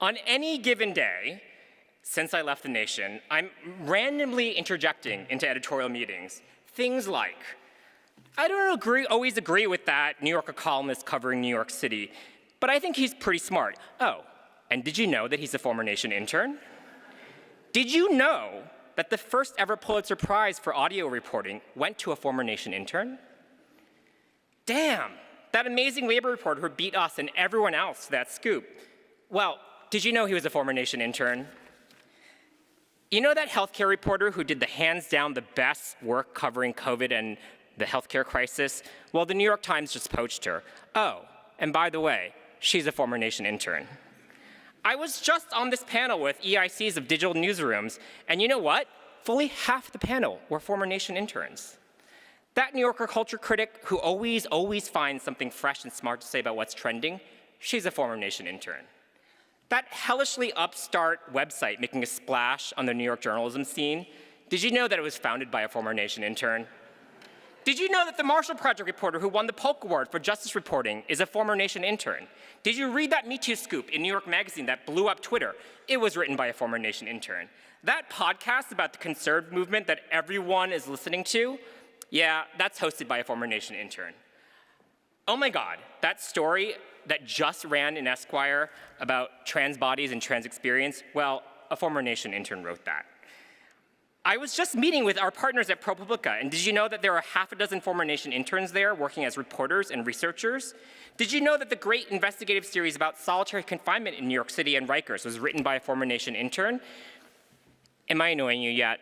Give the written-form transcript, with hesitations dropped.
On any given day, since I left the Nation, I'm randomly interjecting into editorial meetings things like, I don't always agree with that New Yorker columnist covering New York City, but I think he's pretty smart. Oh, and did you know that he's a former Nation intern? Did you know that the first ever Pulitzer Prize for audio reporting went to a former Nation intern? Damn, that amazing labor reporter who beat us and everyone else to that scoop. Well, did you know he was a former Nation intern? You know that healthcare reporter who did the hands down the best work covering COVID and the healthcare crisis? Well, the New York Times just poached her. Oh, and by the way, she's a former Nation intern. I was just on this panel with EICs of digital newsrooms, and you know what? Fully half the panel were former Nation interns. That New Yorker culture critic who always finds something fresh and smart to say about what's trending, she's a former Nation intern. That hellishly upstart website making a splash on the New York journalism scene, did you know that it was founded by a former Nation intern? Did you know that the Marshall Project reporter who won the Polk Award for justice reporting is a former Nation intern? Did you read that Me Too scoop in New York Magazine that blew up Twitter? It was written by a former Nation intern. That podcast about the conservative movement that everyone is listening to, yeah, that's hosted by a former Nation intern. Oh my God, that story that just ran in Esquire about trans bodies and trans experience, well, a former Nation intern wrote that. I was just meeting with our partners at ProPublica, and did you know that there are half a dozen former Nation interns there working as reporters and researchers? Did you know that the great investigative series about solitary confinement in New York City and Rikers was written by a former Nation intern? Am I annoying you yet?